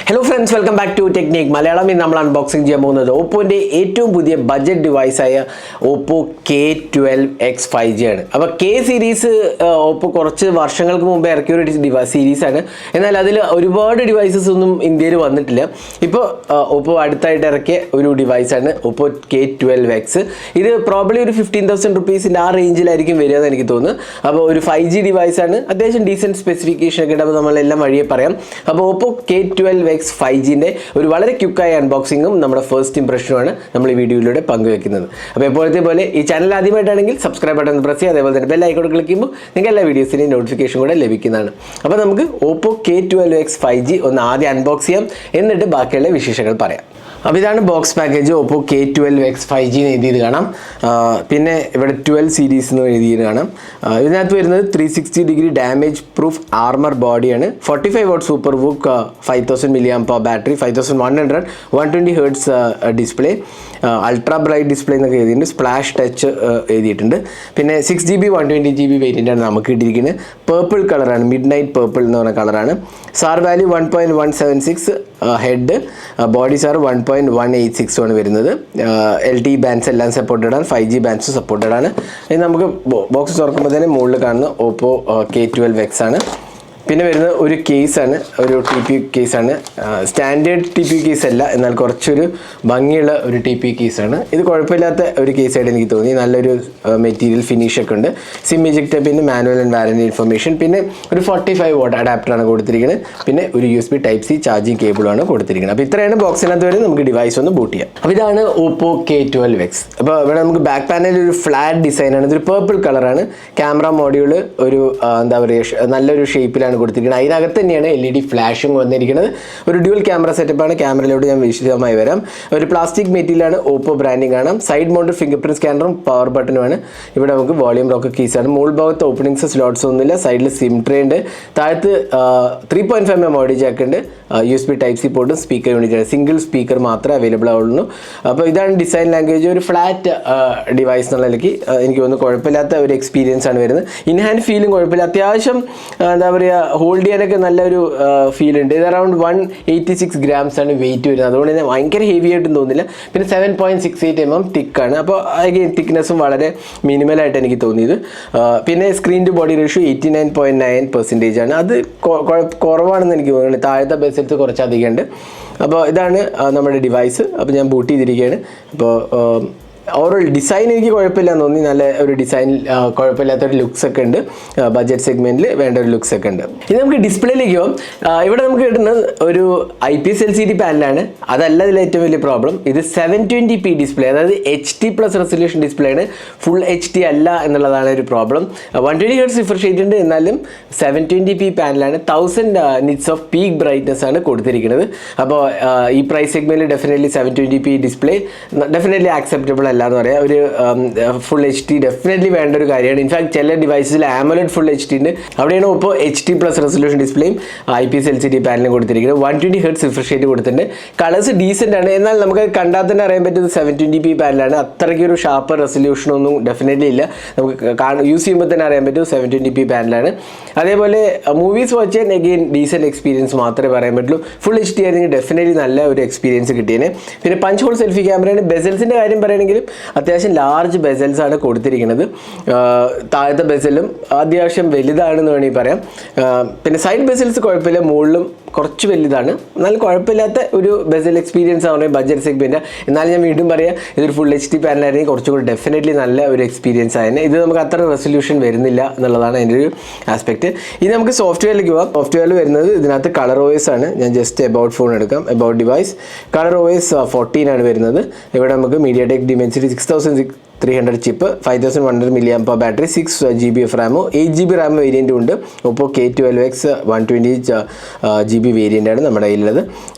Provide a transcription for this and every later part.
Hello friends, welcome back to Technique Malayalam. നമ്മൾ unboxing ചെയ്യാൻ പോകുന്നത് ഓപ്പോൻ്റെ ഏറ്റവും പുതിയ ബഡ്ജറ്റ് ഡിവൈസായ ഓപ്പോ K12X 5G ആണ്. അപ്പോൾ K സീരീസ് ഓപ്പോ കുറച്ച് വർഷങ്ങൾക്ക് മുമ്പ് ഇറക്കിയ ഒരു സീരീസാണ്. എന്നാൽ അതിൽ ഒരുപാട് ഡിവൈസസ് ഒന്നും ഇന്ത്യയിൽ വന്നിട്ടില്ല. ഇപ്പോൾ ഓപ്പോ അടുത്തായിട്ട് ഇറക്കിയ ഒരു ഡിവൈസാണ് ഓപ്പോ K12X. ഇത് പ്രോബ്ലി ഒരു 15,000 റുപ്പീസിൻ്റെ ആ റേഞ്ചിലായിരിക്കും വരിക എന്ന് എനിക്ക് തോന്നുന്നു. അപ്പോൾ ഒരു 5G ഡിവൈസാണ്, അത്യാവശ്യം ഡീസൻറ്റ് സ്പെസിഫിക്കേഷൻ ഒക്കെ ഉണ്ട്. അപ്പോൾ നമ്മളെല്ലാം വഴിയെ പറയാം. അപ്പോൾ ഓപ്പോ K12X 5Gൻ്റെ ഒരു വളരെ ക്വിക്കായ അൺബോക്സിങ്ങും നമ്മുടെ ഫസ്റ്റ് ഇംപ്രഷനുമാണ് നമ്മൾ ഈ വീഡിയോയിലൂടെ പങ്കുവെക്കുന്നത്. അപ്പോൾ എപ്പോഴത്തെ പോലെ ഈ ചാനൽ ആദ്യമായിട്ടാണെങ്കിൽ സബ്സ്ക്രൈബ് ബട്ടൺ പ്രസ് ചെയ്യുക, അതേപോലെ തന്നെ ബെൽ ഐക്കൺ ക്ലിക്ക് ചെയ്യുമ്പോൾ നിങ്ങൾക്ക് എല്ലാ വീഡിയോസിൻ്റെയും നോട്ടിഫിക്കേഷൻ കൂടെ ലഭിക്കുന്നതാണ്. അപ്പോൾ നമുക്ക് ഓപ്പോ K12X 5G ഒന്ന് ആദ്യം അൺബോക്സ് ചെയ്യാം, എന്നിട്ട് ബാക്കിയുള്ള വിശേഷങ്ങൾ പറയാം. അപ്പോൾ ഇതാണ് box package. Oppo K12X 5G എന്ന് എഴുതിയത് കാണാം. പിന്നെ ഇവിടെ 12 സീരീസ് എന്ന് എഴുതിയത് കാണാം. ഇതിനകത്ത് വരുന്നത് 360 ഡിഗ്രി ഡാമേജ് പ്രൂഫ് ആർമർ ബോഡിയാണ്. 45 watt super VOOC, 5000 mAh battery, 5100 120 Hz display, ultra bright display എന്നൊക്കെ എഴുതിയിട്ടുണ്ട്. സ്പ്ലാഷ് ടച്ച് എഴുതിയിട്ടുണ്ട്. പിന്നെ 6GB 120GB വേരിയൻ്റാണ് നമുക്ക് കിട്ടിയിരിക്കുന്നത്. പേർപ്പിൾ കളറാണ്, മിഡ് നൈറ്റ് പേർപ്പിൾ എന്ന് പറഞ്ഞ കളറാണ്. Sir value 1.176, head body sir 1.186 ആണ് വരുന്നത്. LTE ബാൻഡ്സ് എല്ലാം സപ്പോർട്ടഡ് ആണ്, 5G ബാൻഡ്സ് സപ്പോർട്ടഡ് ആണ്. ഇത് നമുക്ക് ബോക്സ് തുറക്കുമ്പോൾ തന്നെ മുകളിൽ കാണുന്ന ഓപ്പോ K12X ആണ്. പിന്നെ വരുന്നത് ഒരു കേസാണ്, ഒരു TP കേസാണ്. സ്റ്റാൻഡേർഡ് TP കേസ് അല്ല, എന്നാൽ കുറച്ചൊരു ഭംഗിയുള്ള ഒരു TP കേസാണ്. ഇത് കുഴപ്പമില്ലാത്ത ഒരു കേസായിട്ട് എനിക്ക് തോന്നി. നല്ലൊരു മെറ്റീരിയൽ ഫിനിഷൊക്കെ ഉണ്ട്. സിം ഇജക്റ്റ്, പിന്നെ മാനുവൽ ആൻഡ് വാറൻറ്റി ഇൻഫർമേഷൻ, പിന്നെ ഒരു 45 വാട്ട് അഡാപ്റ്ററാണ് കൊടുത്തിരിക്കുന്നത്. പിന്നെ ഒരു USB Type-C ചാർജിങ് കേബിളാണ് കൊടുത്തിരിക്കുന്നത്. അപ്പോൾ ഇത്രയാണ് ബോക്സിനകത്ത് വരെ. നമുക്ക് ഡിവൈസ് ഒന്ന് ബൂട്ട് ചെയ്യാം. അപ്പോൾ ഇതാണ് ഓപ്പോ K12X. അപ്പോൾ ഇവിടെ നമുക്ക് ബാക്ക് പാനലിൽ ഒരു ഫ്ലാറ്റ് ഡിസൈനാണ്. ഇതൊരു പേർപ്പിൾ കളറാണ്. ക്യാമറ മോഡ്യൂൾ ഒരു എന്താ പറയുക, നല്ലൊരു ഷേപ്പിലാണ് കൊടുത്തിരിക്കുന്നത്. അതിനകത്ത് തന്നെയാണ് LED ഫ്ലാഷും വന്നിരിക്കുന്നത്. ഒരു ഡ്യുവൽ ക്യാമറ സെറ്റപ്പാണ്. ക്യാമറയിലോട്ട് ഞാൻ വിശദമായി വരാം. ഒരു പ്ലാസ്റ്റിക് മെറ്റീരിയലാണ്, ഓപ്പോ ബ്രാൻഡിങ് ആണ്. സൈഡ് മൗണ്ട് ഫിംഗർ പ്രിന്റ് സ്കാനറും പവർ ബട്ടനുമാണ്. ഇവിടെ നമുക്ക് വോളിയം ലോക്ക് കീസാണ്. മുകൾ ഭാഗത്ത് ഓപ്പണിങ്സ് സ്ലോട്ട്സ് ഒന്നുമില്ല. സൈഡിൽ സിം ട്രേ ഉണ്ട്. താഴത്ത് 3.5mm ഓഡിയോ ജാക്ക് ഉണ്ട്. USB Type-C പോർട്ടും സ്പീക്കർ യൂണിറ്റ്, സിംഗിൾ സ്പീക്കർ മാത്രമേ അവൈലബിൾ ആവുള്ളൂ. അപ്പോൾ ഇതാണ് ഡിസൈൻ ലാംഗ്വേജ്. ഒരു ഫ്ലാറ്റ് ഡിവൈസ് എന്നുള്ള നിലയ്ക്ക് എനിക്ക് തോന്നുന്നു കുഴപ്പമില്ലാത്ത ഒരു എക്സ്പീരിയൻസ് ആണ് വരുന്നത്. ഇൻ ഹാൻഡ് ഫീലും കുഴപ്പമില്ല. അത്യാവശ്യം എന്താ പറയുക, ഹോൾഡ് ചെയ്യാനൊക്കെ നല്ലൊരു ഫീൽ ഉണ്ട്. ഇത് അറൗണ്ട് 186 grams ആണ് വെയിറ്റ് വരുന്നത്. അതുകൊണ്ട് തന്നെ ഭയങ്കര ഹെവി ആയിട്ടും തോന്നില്ല. പിന്നെ 7.68 mm തിക്കാണ്. അപ്പോൾ അഗെയിൻ തിക്നെസ്സും വളരെ മിനിമലായിട്ട് എനിക്ക് തോന്നിയത്. പിന്നെ സ്ക്രീൻ ടു ബോഡി റേഷ്യോ 89.9% ആണ്. അത് കുറവാണെന്ന് എനിക്ക് തോന്നുന്നത്. താഴത്തെ ബേസിൽ കുറച്ചധികം ഉണ്ട്. അപ്പോൾ ഇതാണ് നമ്മുടെ ഡിവൈസ്. അപ്പോൾ ഞാൻ ബൂട്ട് ചെയ്തിരിക്കുകയാണ്. അപ്പോൾ ഓവറോൾ ഡിസൈൻ എനിക്ക് കുഴപ്പമില്ലാന്ന് തോന്നി. നല്ല ഒരു ഡിസൈൻ, കുഴപ്പമില്ലാത്തൊരു ലുക്സ് ഒക്കെ ഉണ്ട്. ബഡ്ജറ്റ് സെഗ്മെൻറ്റിൽ വേണ്ട ഒരു ലുക്സ് ഒക്കെ ഉണ്ട്. ഇത് നമുക്ക് ഡിസ്പ്ലേയിലേക്ക് പോകും. ഇവിടെ നമുക്ക് കിട്ടുന്നത് ഒരു IPS LCD പാനലാണ്. അതല്ല ഇതിൽ ഏറ്റവും വലിയ പ്രോബ്ലം. ഇത് 720p ഡിസ്പ്ലേ, അതായത് HD+ റെസൊല്യൂഷൻ ഡിസ്പ്ലേ ആണ്. ഫുൾ HD അല്ല എന്നുള്ളതാണ് ഒരു പ്രോബ്ലം. 120 Hz റിഫ്രഷ് റേറ്റ് ഉണ്ട്, എന്നാലും 720p പാനലാണ്. 1000 nits ഓഫ് പീക്ക് ബ്രൈറ്റ്നസ് ആണ് കൊടുത്തിരിക്കുന്നത്. അപ്പോൾ ഈ പ്രൈസ് സെഗ്മെൻറ്റിൽ definitely 720p display definitely acceptable അല്ല എന്ന് പറയാം. ഒരു ഫുൾ HD ഡെഫിനറ്റ്ലി വേണ്ട ഒരു കാര്യമാണ്. ഇൻഫാക്ട് ചില ഡിവൈസസിൽ AMOLED ഫുൾ HD ഉണ്ട്. അവിടെയാണ് ഇപ്പോൾ HD+ റെസൊല്യൂഷൻ ഡിസ്പ്ലേയും IPS LCD പാനലും കൊടുത്തിരിക്കുന്നത്. 120 Hz റിഫ്രഷ് റേറ്റ് കൊടുത്തിട്ടുണ്ട്. കളേഴ്സ് ഡീസൻ്റ് ആണ്. എന്നാൽ നമുക്ക് കണ്ടാൽ തന്നെ അറിയാൻ പറ്റുന്നത് 720p പാനലാണ്. അത്രയ്ക്ക് ഒരു ഷാർപ്പ് റെസൊല്യൂഷനൊന്നും ഡെഫിനറ്റ്ലി ഇല്ല. നമുക്ക് യൂസ് ചെയ്യുമ്പോൾ തന്നെ അറിയാൻ പറ്റും 720p പാനലാണ്. അതേപോലെ മൂവീസ് വാച്ച് ചെയ്യാൻ അഗെയിൻ ഡീസൻറ്റ് എക്സ്പീരിയൻസ് മാത്രമേ പറയാൻ പറ്റുള്ളൂ. ഫുൾ HD ആയിരുന്നെങ്കിൽ ഡെഫിനറ്റ്ലി നല്ല ഒരു എക്സ്പീരിയൻസ് കിട്ടിയേനെ. പിന്നെ പഞ്ച് ഹോൾ സെൽഫി ക്യാമറയാണ്. ബെസൽസിൻ്റെ കാര്യം പറയുകയാണെങ്കിൽ അത്യാവശ്യം ലാർജ് ബെസൽസ് ആണ് കൊടുത്തിരിക്കുന്നത്. താഴത്തെ ബെസലും അത്യാവശ്യം വലുതാണെന്ന് വേണമെങ്കിൽ പറയാം. പിന്നെ സൈഡ് ബെസൽസ് കുഴപ്പമില്ല, മുകളിലും കുറച്ച് വലുതാണ്. എന്നാൽ കുഴപ്പമില്ലാത്ത ഒരു ബെസൽ എക്സ്പീരിയൻസ് ആണ് ബഡ്ജറ്റ് സെഗ്മെൻറ്റ്. എന്നാലും ഞാൻ വീണ്ടും പറയാം, ഇതൊരു ഫുൾ HD പാനലായിരുന്നെങ്കിൽ കുറച്ചുകൂടി ഡെഫിനറ്റ്ലി നല്ല ഒരു എക്സ്പീരിയൻസ് ആയിരുന്നു. ഇത് നമുക്ക് അത്ര റെസൊല്യൂഷൻ വരുന്നില്ല എന്നുള്ളതാണ് അതിൻ്റെ ഒരു ആസ്പെക്റ്റ്. ഇനി നമുക്ക് സോഫ്റ്റ്വെയറിലേക്ക് പോകാം. സോഫ്റ്റ്വെയറിൽ വരുന്നത് ഇതിനകത്ത് കളർ OS ആണ്. ഞാൻ ജസ്റ്റ് എബൌട്ട് ഫോൺ എടുക്കാം. എബൌട്ട് ഡിവൈസ് കളർ OS 14 ആണ് വരുന്നത്. ഇവിടെ നമുക്ക് MediaTek Dimensity 6300 chip, 5100 mAh battery, 6GB റാമോ, 8GB റാം വേരിയൻറ്റും ഉണ്ട്. ഇപ്പോൾ K12X 120GB വേരിയൻ്റാണ് നമ്മുടെ കയ്യിലുള്ളത്.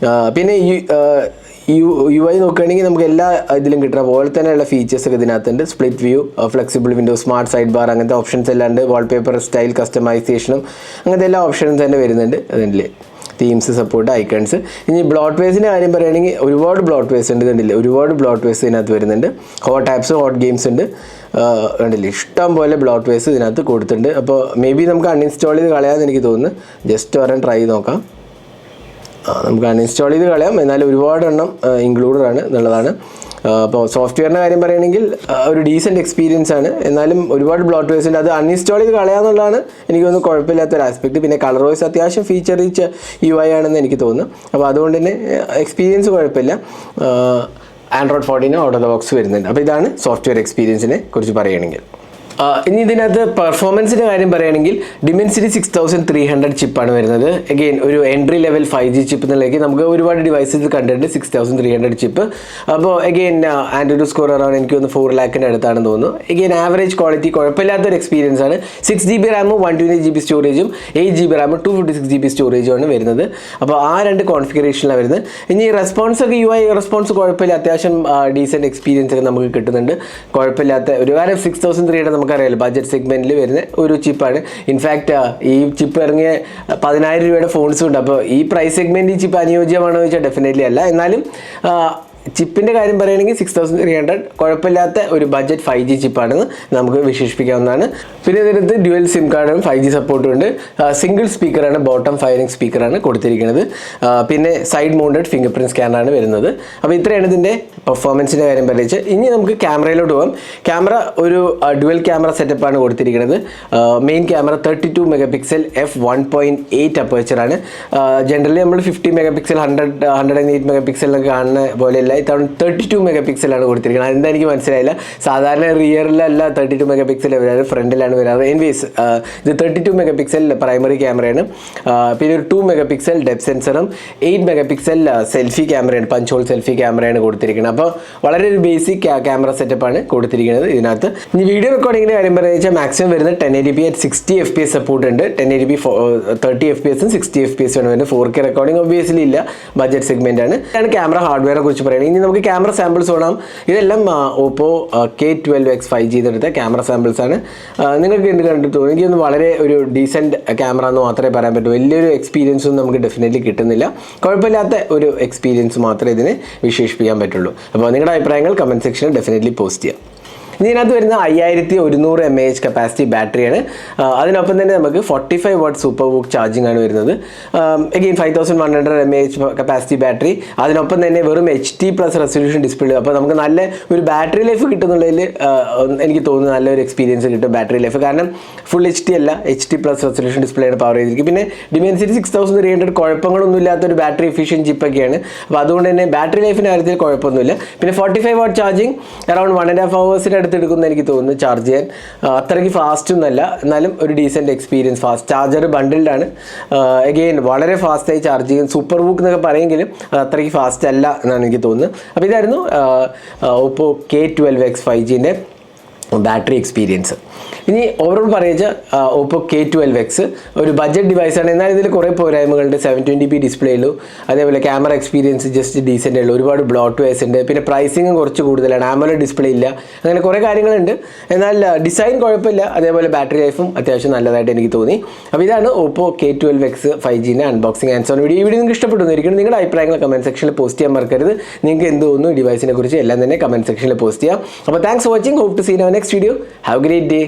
പിന്നെ UI നോക്കുകയാണെങ്കിൽ നമുക്ക് എല്ലാ ഇതിലും കിട്ടുന്ന പോലെ തന്നെയുള്ള ഫീച്ചേഴ്സ് ഒക്കെ ഇതിനകത്തുണ്ട്. Split view, flexible window, smart side bar, അങ്ങനത്തെ ഓപ്ഷൻസ് എല്ലാം ഉണ്ട്. വാൾപേപ്പർ സ്റ്റൈൽ കസ്റ്റമൈസേഷനും അങ്ങനത്തെ എല്ലാ ഓപ്ഷൻസ് തന്നെ വരുന്നുണ്ട് അതിൻ്റെ. Themes support, icons. ഇനി ബ്ലോട്ട് വേസിൻ്റെ കാര്യം പറയുകയാണെങ്കിൽ ഒരുപാട് ബ്ലോട്ട് വേസ് ഉണ്ട്. കണ്ടില്ലേ, ഒരുപാട് ബ്ലോട്ട് വേസ് ഇതിനകത്ത് വരുന്നുണ്ട്. ഹോട്ട് ആപ്സ്, ഹോട്ട് ഗെയിംസ് ഉണ്ട്. കണ്ടില്ലേ, ഇഷ്ടം പോലെ ബ്ലോട്ട് വേസ് ഇതിനകത്ത് കൊടുത്തിട്ടുണ്ട്. അപ്പോൾ മേ ബി നമുക്ക് അൺഇൻസ്റ്റാൾ ചെയ്ത് കളയാമെന്ന് എനിക്ക് തോന്നുന്നു. ജസ്റ്റ് ഒരെണ്ണം ട്രൈ ചെയ്ത് നോക്കാം. നമുക്ക് അൺഇൻസ്റ്റാൾ ചെയ്ത് കളയാം, എന്നാലും ഒരുപാട് എണ്ണം ഇൻക്ലൂഡഡ് ആണ് എന്നുള്ളതാണ്. അപ്പോൾ സോഫ്റ്റ്വെയറിൻ്റെ കാര്യം പറയുകയാണെങ്കിൽ ഒരു ഡീസൻറ്റ് എക്സ്പീരിയൻസ് ആണ്, എന്നാലും ഒരുപാട് ബ്ലോട്ട്വെയർസ് ഉണ്ട്. അത് അൺഇൻസ്റ്റാൾ ചെയ്ത് കളയാന്നുള്ളതാണ് എനിക്ക് തോന്നുന്നു കുഴപ്പമില്ലാത്തൊരു ആസ്പെക്ട്. പിന്നെ കളർ വൈസ് അത്യാവശ്യം ഫീച്ചർ റിച്ച് UI ആണെന്ന് എനിക്ക് തോന്നുന്നു. അപ്പോൾ അതുകൊണ്ട് തന്നെ എക്സ്പീരിയൻസ് കുഴപ്പമില്ല. Android 14 out of the box വരുന്നുണ്ട്. അപ്പോൾ ഇതാണ് സോഫ്റ്റ്വെയർ എക്സ്പീരിയൻസിനെ കുറിച്ച് പറയുകയാണെങ്കിൽ. ഇനി ഇതിനകത്ത് പെർഫോമൻസിൻ്റെ കാര്യം പറയുകയാണെങ്കിൽ Dimensity 6300 ചിപ്പാണ് വരുന്നത്. അഗെയിൻ ഒരു എൻട്രി ലെവൽ 5G ചിപ്പ് എന്നുള്ളതിലേക്ക് നമുക്ക് ഒരുപാട് ഡിവൈസസ് കണ്ടിട്ടുണ്ട് 6300 ചിപ്പ്. അപ്പോൾ അഗെയിൻ ആൻഡ്രോയിഡ് സ്കോർ അറൗണ്ട് എനിക്ക് തോന്നുന്നു 4 lakhിൻ്റെ അടുത്താണെന്ന് തോന്നുന്നു. അഗെയിൻ ആവറേജ് ക്വാളിറ്റി കുഴപ്പമില്ലാത്തൊരു എക്സ്പീരിയൻസ് ആണ്. 6GB റാമും 128GB സ്റ്റോറേജും 8GB റാമും 256GB സ്റ്റോറേജുമാണ് വരുന്നത്. അപ്പോൾ ആ രണ്ട് കോൺഫിഗറേഷനിലാണ് വരുന്നത്. ഇനി റെസ്പോൺസ് ഒക്കെ UI റെസ്പോൺസ് കുഴപ്പമില്ല, അത്യാവശ്യം ഡീസൻറ്റ് എക്സ്പീരിയൻസ് ഒക്കെ നമുക്ക് കിട്ടുന്നുണ്ട്. കുഴപ്പമില്ലാത്ത ഒരു കാര്യം 6300 നമുക്കറിയാലോ ബഡ്ജറ്റ് സെഗ്മെന്റിൽ വരുന്ന ഒരു ചിപ്പാണ്. ഇൻഫാക്റ്റ് ഈ ചിപ്പ് ഇറങ്ങിയ 10,000 രൂപയുടെ ഫോൺസും ഉണ്ട്. അപ്പോൾ ഈ പ്രൈസ് സെഗ്മെന്റ് ഈ ചിപ്പ് അനുയോജ്യമാണോ എന്ന് ചോദിച്ചാൽ ഡെഫിനറ്റ്ലി അല്ല. എന്നാലും ചിപ്പിൻ്റെ കാര്യം പറയുകയാണെങ്കിൽ 6300 കുഴപ്പമില്ലാത്ത ഒരു ബഡ്ജറ്റ് 5G ചിപ്പാണെന്ന് നമുക്ക് വിശേഷിപ്പിക്കാവുന്നതാണ്. പിന്നെ ഇതിനകത്ത് ഡ്യുവൽ സിം കാർഡും 5G സപ്പോർട്ടും ഉണ്ട്. സിംഗിൾ സ്പീക്കറാണ്, ബോട്ടം ഫയറിംഗ് സ്പീക്കറാണ് കൊടുത്തിരിക്കുന്നത്. പിന്നെ സൈഡ് മൗണ്ടഡ് ഫിംഗർ പ്രിൻറ്റ് സ്കാനറാണ് വരുന്നത്. അപ്പോൾ ഇത്രയാണ് ഇതിൻ്റെ പെർഫോമൻസിൻ്റെ കാര്യം പറയുന്നത്. ഇനി നമുക്ക് ക്യാമറയിലോട്ട് പോകാം. ക്യാമറ ഒരു ഡ്യുവൽ ക്യാമറ സെറ്റപ്പാണ് കൊടുത്തിരിക്കുന്നത്. മെയിൻ ക്യാമറ 32 മെഗാപിക്സൽ f1.8 അപ്പേച്ചറാണ്. ജനറലി നമ്മൾ 50 മെഗാപിക്സൽ 108 മെഗാപിക്സൽ എന്നൊക്കെ കാണുന്ന പോലെയല്ല, ഇത്തവണ 32 മെഗാപിക്സലാണ് കൊടുത്തിരിക്കുന്നത്. അതെന്താ എനിക്ക് മനസ്സിലായില്ല. സാധാരണ റിയറിലല്ല 32 മെഗാപിക്സൽ വരാറ്, ഫ്രണ്ടിലാണ് വരാറ്. എനിവേസ് ഇത് 32 മെഗാപിക്സൽ പ്രൈമറി ക്യാമറയാണ്. പിന്നെ ഒരു 2 മെഗാപിക്സൽ ഡെപ്ത് സെൻസറും 8 മെഗാപിക്സൽ സെൽഫി ക്യാമറയാണ്, പഞ്ച് ഹോൾ സെൽഫി ക്യാമറയാണ് കൊടുത്തിരിക്കുന്നത്. അപ്പോൾ വളരെ ഒരു ബേസിക് ക്യാമറ സെറ്റപ്പാണ് കൊടുത്തിരിക്കുന്നത് ഇതിനകത്ത്. ഇനി വീഡിയോ റെക്കോർഡിങ്ങിൻ്റെ കാര്യം പറയുക വെച്ചാൽ മാക്സിമം വരുന്നത് 1080p at 60 FPS സപ്പോർട്ട് ഉണ്ട്. 1080p 30 FPS 60 FPS ആണ് വരുന്നത്. 4K റെക്കോർഡിംഗ് ഒബ്വിയസ്ലി ഇല്ല, ബഡ്ജറ്റ് സെഗ്മെന്റ് ആണ്. ഇതാണ് ക്യാമറ ഹാർഡ്വെയറെ കുറിച്ച് പറയുന്നത്. ഇനി നമുക്ക് ക്യാമറ സാമ്പിൾസ് കാണാം. ഇതെല്ലാം ഓപ്പോ K12X 5G എടുത്ത ക്യാമറ സാമ്പിൾസ് ആണ്. നിങ്ങൾക്ക് എന്ത് കണ്ടിട്ട് തോന്നുന്നു? എനിക്കൊന്ന് വളരെ ഒരു ഡീസൻറ്റ് ക്യാമറ എന്ന് മാത്രമേ പറയാൻ പറ്റൂ. വലിയൊരു എക്സ്പീരിയൻസും നമുക്ക് ഡെഫിനറ്റ്ലി കിട്ടുന്നില്ല. കുഴപ്പമില്ലാത്ത ഒരു എക്സ്പീരിയൻസ് മാത്രമേ ഇതിനെ വിശേഷിപ്പിക്കാൻ പറ്റുള്ളൂ. അപ്പോൾ നിങ്ങളുടെ അഭിപ്രായങ്ങൾ കമൻറ്റ് സെക്ഷനിൽ ഡെഫിനറ്റ്ലി പോസ്റ്റ് ചെയ്യാം. ഇതിനകത്ത് വരുന്ന 5100 mAh കപ്പാസിറ്റി ബാറ്ററിയാണ്. അതിനൊപ്പം തന്നെ നമുക്ക് 45 വാട്ട് സൂപ്പർ വൂക്ക് ചാർജിങ് ആണ് വരുന്നത്. Again 5100 mAh capacity battery. അതിനൊപ്പം തന്നെ വെറും HD+ റെസൊല്യൂഷൻ ഡിസ്പ്ലേ. അപ്പോൾ നമുക്ക് നല്ല ഒരു ബാറ്ററി ലൈഫ് കിട്ടുന്നുള്ളതിൽ എനിക്ക് തോന്നുന്നു നല്ലൊരു എക്സ്പീരിയൻസ് കിട്ടും ബാറ്ററി ലൈഫ്. കാരണം ഫുൾ HD അല്ല, HD+ റെസൊല്യൂഷൻ ഡിസ്പ്ലേയാണ് പവർ ചെയ്തിരിക്കും. പിന്നെ Dimensity 6300 കുഴപ്പങ്ങളൊന്നും ഇല്ലാത്തൊരു ബാറ്ററി എഫിഷ്യൻ ചിപ്പൊക്കെയാണ്. അപ്പോൾ അതുകൊണ്ട് തന്നെ ബാറ്ററി ലൈഫിൻ്റെ കാര്യത്തിൽ കുഴപ്പമൊന്നുമില്ല. പിന്നെ 45 വാട്ട് ചാർജിങ് അറൗണ്ട് 1.5 hours എടുത്തെടുക്കുമെന്ന് എനിക്ക് തോന്നുന്നു ചാർജ് ചെയ്യാൻ. അത്രയ്ക്ക് ഫാസ്റ്റ് ഒന്നല്ല, എന്നാലും ഒരു ഡീസൻറ്റ് എക്സ്പീരിയൻസ്. ഫാസ്റ്റ് ചാർജർ ബണ്ടിൽഡാണ്. അഗെയിൻ വളരെ ഫാസ്റ്റായി ചാർജ് ചെയ്യും. സൂപ്പർ വൂക്ക് എന്നൊക്കെ പറയുമെങ്കിലും അത് അത്രയ്ക്ക് ഫാസ്റ്റ് അല്ല എന്നാണ് എനിക്ക് തോന്നുന്നത്. അപ്പോൾ ഇതായിരുന്നു ഓപ്പോ K12X 5Gൻ്റെ ബാറ്ററി എക്സ്പീരിയൻസ്. ഇനി ഓവറോൾ പറയുക ഓപ്പോ K12X ഒരു ബഡ്ജറ്റ് ഡിവൈസാണ്. എന്നാൽ ഇതിൽ കുറേ പോരായ്മകളുണ്ട്. 720p ഡിസ്പ്ലേയിലു, അതേപോലെ ക്യാമറ എക്സ്പീരിയൻസ് ജസ്റ്റ് ഡീസൻ്റ് ഉള്ളൂ. ഒരുപാട് ബ്ലോട്ട്വെയർസ് ഉണ്ട്. പിന്നെ പ്രൈസിങ്ങും കുറച്ച് കൂടുതലാണ്. AMOLED ഡിസ്പ്ലേ ഇല്ല. അങ്ങനെ കുറേ കാര്യങ്ങളുണ്ട്. എന്നാൽ ഡിസൈൻ കുഴപ്പമില്ല. അതേപോലെ ബാറ്ററി ലൈഫും അത്യാവശ്യം നല്ലതായിട്ട് എനിക്ക് തോന്നി. അപ്പോൾ ഇതാണ് ഓപ്പോ K12X 5Gൻ്റെ അൺബോക്സിംഗ് ആൻഡ് സോൺ വീഡിയോ. ഈ വീഡിയോ നിങ്ങൾക്ക് ഇഷ്ടപ്പെടുന്നതായിരിക്കും. നിങ്ങളുടെ അഭിപ്രായങ്ങൾ കമൻറ്റ് സെക്ഷനിൽ പോസ്റ്റ് ചെയ്യാൻ മറക്കരുത്. നിങ്ങൾക്ക് എന്ത് തോന്നുന്നു ഈ ഡിവൈസിനെ കുറിച്ച് എല്ലാം തന്നെ കമൻറ്റ് സെക്ഷനിൽ പോസ്റ്റ് ചെയ്യാം. അപ്പോൾ thanks for watching. Hope to see you next video. Have a great day.